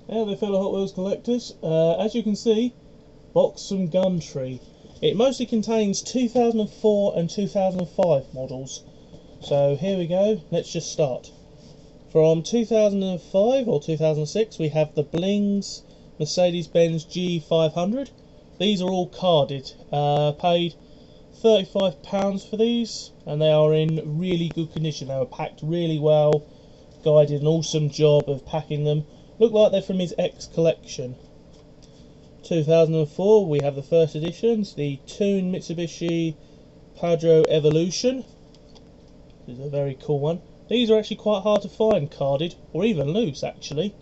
Now there, fellow Hot Wheels collectors, as you can see, box from Gumtree. It mostly contains 2004 and 2005 models. So here we go, let's just start. From 2005 or 2006 we have the Blings Mercedes-Benz G500. These are all carded. Paid £35 for these, and they are in really good condition. They were packed really well. Guy did an awesome job of packing them. Look like they're from his ex-collection. 2004 we have the first editions, the Toon Mitsubishi Pajero Evolution. This is a very cool one. These are actually quite hard to find carded, or even loose actually.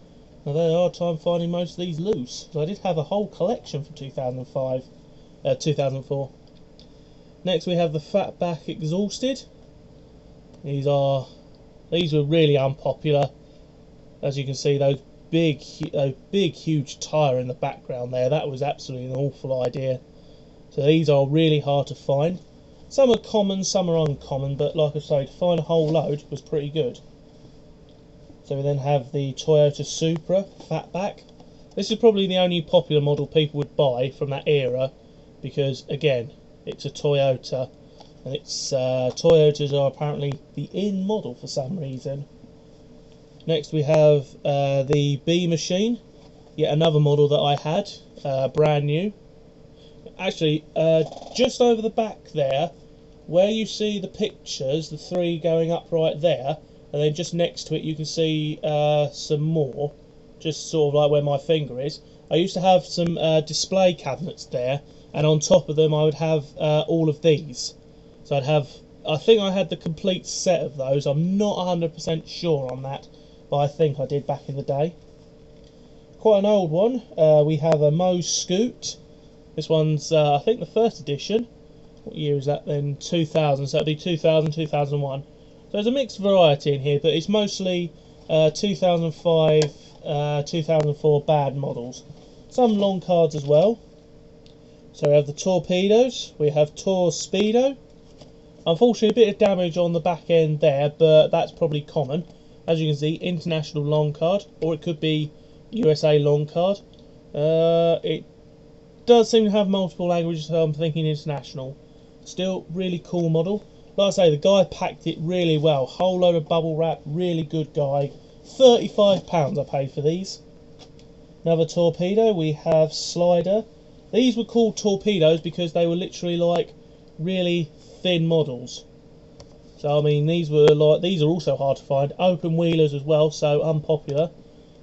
Now there are time finding most of these loose. So I did have a whole collection from 2004. Next we have the Fatback Exhausted. These were really unpopular. As you can see, those big huge tyre in the background there, that was absolutely an awful idea. So these are really hard to find. Some are common, some are uncommon, but like I say, to find a whole load was pretty good. So we then have the Toyota Supra Fatback. This is probably the only popular model people would buy from that era, because again, it's a Toyota, and it's Toyotas are apparently the in model for some reason. Next we have the B Machine, yet another model that I had, brand new. Actually, just over the back there, where you see the pictures, the three going up right there, and then just next to it you can see some more, just sort of like where my finger is. I used to have some display cabinets there, and on top of them I would have all of these. So I think I had the complete set of those. I'm not 100% sure on that, but I think I did back in the day. Quite an old one. We have a Mo Scoot. This one's I think the first edition. What year is that then? 2000, so it'd be 2000, 2001. So there's a mixed variety in here, but it's mostly 2005, 2004 bad models. Some long cards as well. So we have the Torpedoes, we have Tor Speedo. Unfortunately a bit of damage on the back end there, but that's probably common. As you can see, international long card, or it could be USA long card. It does seem to have multiple languages, so I'm thinking international. Still, really cool model. Like I say, the guy packed it really well. Whole load of bubble wrap, really good guy. £35 I paid for these. Another Torpedo, we have Slider. These were called Torpedoes because they were literally like really thin models. So I mean, these are also hard to find. Open wheelers as well, so unpopular.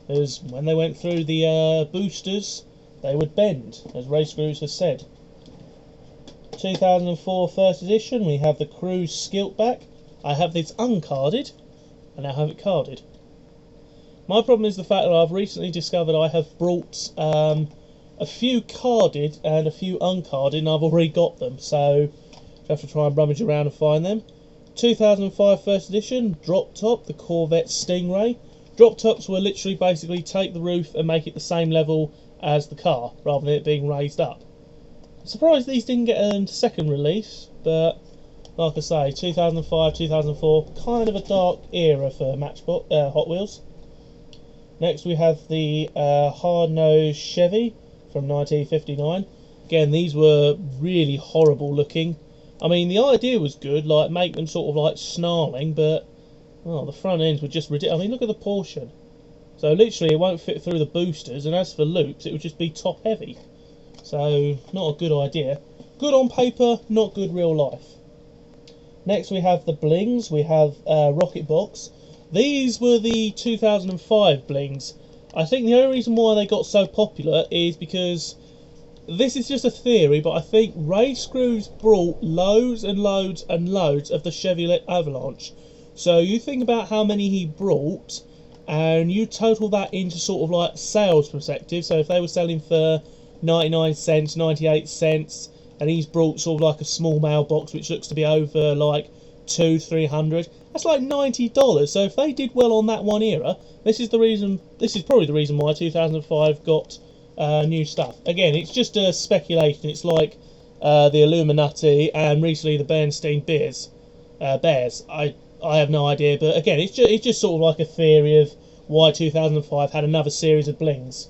As when they went through the boosters, they would bend, as Race Gurus has said. 2004 first edition, we have the Cruise Skiltback. I have this uncarded, and I have it carded. My problem is the fact that I've recently discovered I have brought a few carded and a few uncarded, and I've already got them, so I have to try and rummage around and find them. 2005 first edition, drop top, the Corvette Stingray. Drop tops were literally basically take the roof and make it the same level as the car, rather than it being raised up. I'm surprised these didn't get a second release, but like I say, 2005, 2004, kind of a dark era for Hot Wheels. Next we have the hard-nosed Chevy from 1959. Again, these were really horrible looking. I mean, the idea was good, like make them sort of like snarling, but well, the front ends were just ridiculous. I mean, look at the portion. So literally it won't fit through the boosters, and as for loops, it would just be top heavy. So not a good idea. Good on paper, not good real life. Next we have the Blings. We have Rocket Box. These were the 2005 Blings. I think the only reason why they got so popular is because, this is just a theory, but I think Ray Screws brought loads and loads and loads of the Chevrolet Avalanche. So you think about how many he brought, and you total that into sort of like sales perspective. So if they were selling for 99 cents, 98 cents, and he's brought sort of like a small mailbox which looks to be over like $200-300, that's like $90. So if they did well on that one era, this is probably the reason why 2005 got new stuff. Again, it's just a speculation. It's like the Illuminati and recently the Bernstein Bears. I have no idea, but again, it's just sort of like a theory of why 2005 had another series of blings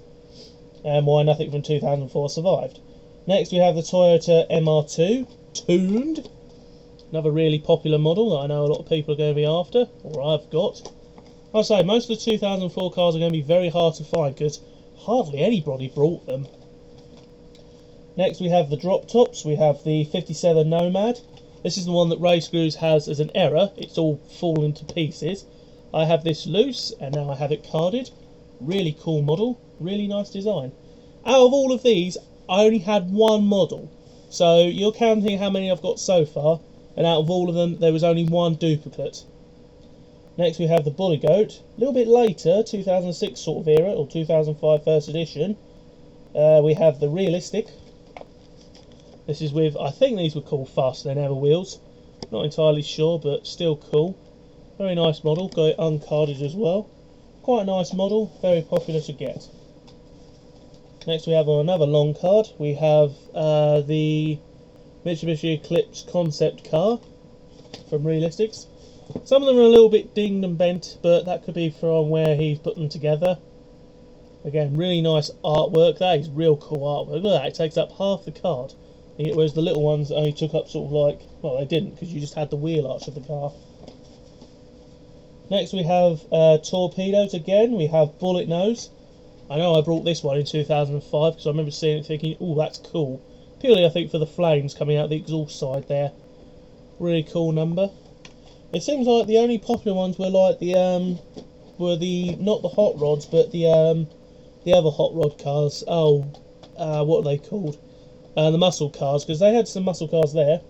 and why nothing from 2004 survived. Next we have the Toyota MR2 tuned, another really popular model that I know a lot of people are going to be after, or I've got. I'll say most of the 2004 cars are going to be very hard to find because hardly anybody brought them. Next we have the drop tops. We have the 57 Nomad. This is the one that Race Grooves has as an error. It's all fallen to pieces. I have this loose and now I have it carded. Really cool model, really nice design. Out of all of these, I only had one model. So you're counting how many I've got so far, and out of all of them there was only one duplicate. Next we have the Bully Goat. A little bit later, 2006 sort of era, or 2005 first edition. We have the Realistic. This is with, I think these were called Fast and Ever wheels. Not entirely sure, but still cool. Very nice model, got it uncarded as well. Quite a nice model, very popular to get. Next we have on another long card, we have the Mitsubishi Eclipse concept car from Realistics. Some of them are a little bit dinged and bent, but that could be from where he's put them together. Again, really nice artwork. That is real cool artwork. Look at that, it takes up half the card. Whereas the little ones only took up sort of like, well, they didn't because you just had the wheel arch of the car. Next we have torpedoes again. We have Bullet Nose. I know I brought this one in 2005 because I remember seeing it thinking, oh, that's cool. Purely I think for the flames coming out the exhaust side there. Really cool number. It seems like the only popular ones were like the not the hot rods but the other hot rod cars. Oh, what are they called? The muscle cars, because they had some muscle cars there.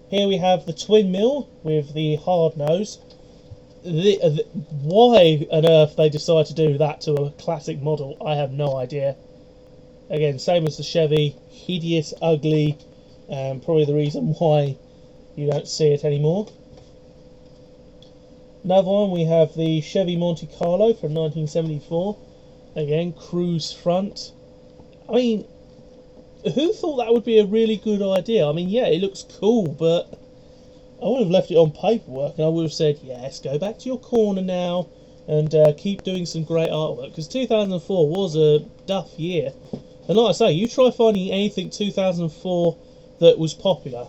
Here we have the twin mill with the hard nose. Why on earth they decide to do that to a classic model, I have no idea. Again, same as the Chevy, hideous, ugly, probably the reason why you don't see it anymore. Another one, we have the Chevy Monte Carlo from 1974. Again, cruise front. I mean, who thought that would be a really good idea? I mean, yeah, it looks cool, but I would have left it on paperwork and I would have said, yes, go back to your corner now and keep doing some great artwork, because 2004 was a duff year. And like I say, you try finding anything 2004 that was popular,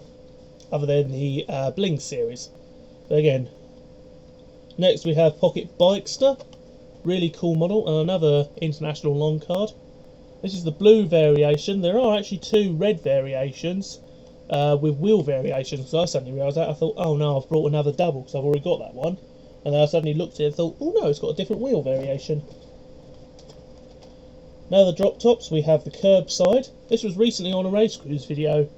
other than the Bling series. But again, next we have Pocket Bikester. Really cool model, and another international long card. This is the blue variation. There are actually two red variations with wheel variations. So I suddenly realised that. I thought, oh no, I've brought another double because I've already got that one. And then I suddenly looked at it and thought, oh no, it's got a different wheel variation. Now the drop tops, we have the curbside. This was recently on a Race Cruise video.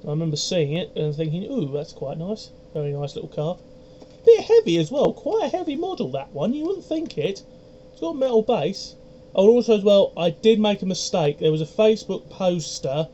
I remember seeing it and thinking, ooh, that's quite nice. Very nice little car. Bit heavy as well, quite a heavy model that one. You wouldn't think it. It's got a metal base. Oh, and also as well, I did make a mistake. There was a Facebook poster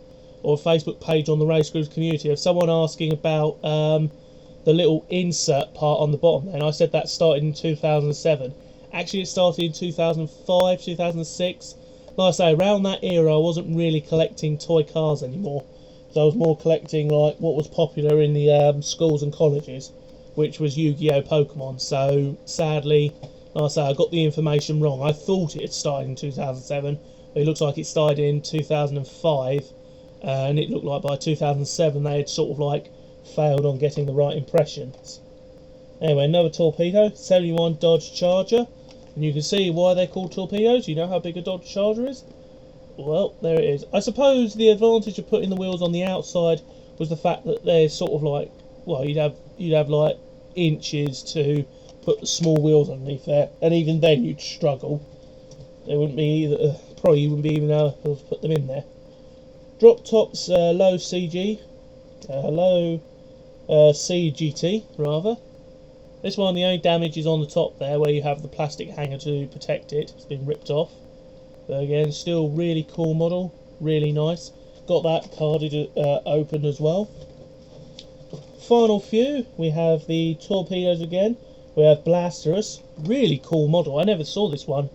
or a Facebook page on the Race Cruise community of someone asking about the little insert part on the bottom there, and I said that started in 2007. Actually, it started in 2005, 2006. Like I say, around that era, I wasn't really collecting toy cars anymore. So I was more collecting like what was popular in the schools and colleges, which was Yu-Gi-Oh! Pokemon. So sadly, like I say, I got the information wrong. I thought it had started in 2007, but it looks like it started in 2005, and it looked like by 2007 they had sort of like failed on getting the right impressions. Anyway, another torpedo, 71 Dodge Charger, and you can see why they're called torpedoes. You know how big a Dodge Charger is? Well, there it is. I suppose the advantage of putting the wheels on the outside was the fact that they're sort of like, well, you'd have like inches to put the small wheels underneath there, and even then you'd struggle. They wouldn't be either, probably you wouldn't be even able to put them in there. Drop tops, low CG, low CGT rather. This one, the only damage is on the top there, where you have the plastic hanger to protect it. It's been ripped off. But again, still really cool model, really nice. Got that carded open as well. Final few, we have the torpedoes again. We have Blasterus, really cool model. I never saw this one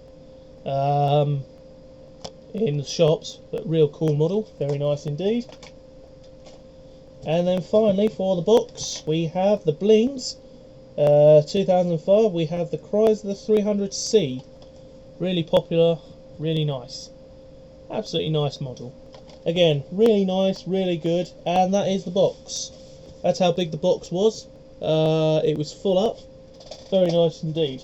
in the shops, but real cool model, very nice indeed. And then finally for the box, we have the Blings. 2005 we have the Chrysler 300C. Really popular, really nice. Absolutely nice model. Again, really nice, really good, and that is the box. That's how big the box was. It was full up. Very nice indeed.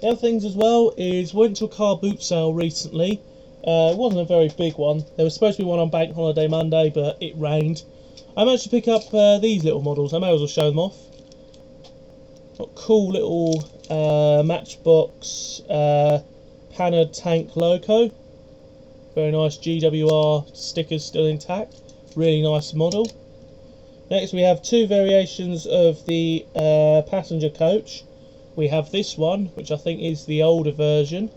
The other things as well is went to a car boot sale recently. It wasn't a very big one. There was supposed to be one on Bank Holiday Monday, but it rained. I managed to pick up these little models. I may as well show them off. Got cool little Matchbox Panhard tank logo. Very nice GWR stickers still intact. Really nice model. Next we have two variations of the passenger coach. We have this one, which I think is the older version,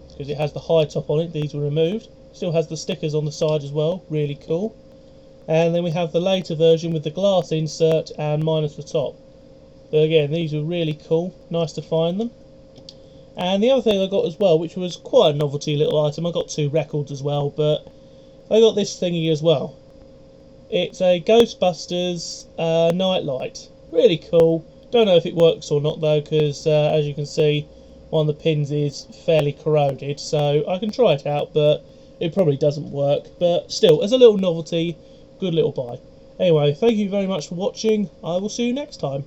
because it has the high top on it. These were removed. Still has the stickers on the side as well. Really cool. And then we have the later version with the glass insert and minus the top. So again, these were really cool. Nice to find them. And the other thing I got as well, which was quite a novelty little item, I got two records as well, but I got this thingy as well. It's a Ghostbusters night light. Really cool. Don't know if it works or not though, because as you can see, one of the pins is fairly corroded, so I can try it out, but it probably doesn't work. But still, as a little novelty, good little buy. Anyway, thank you very much for watching. I will see you next time.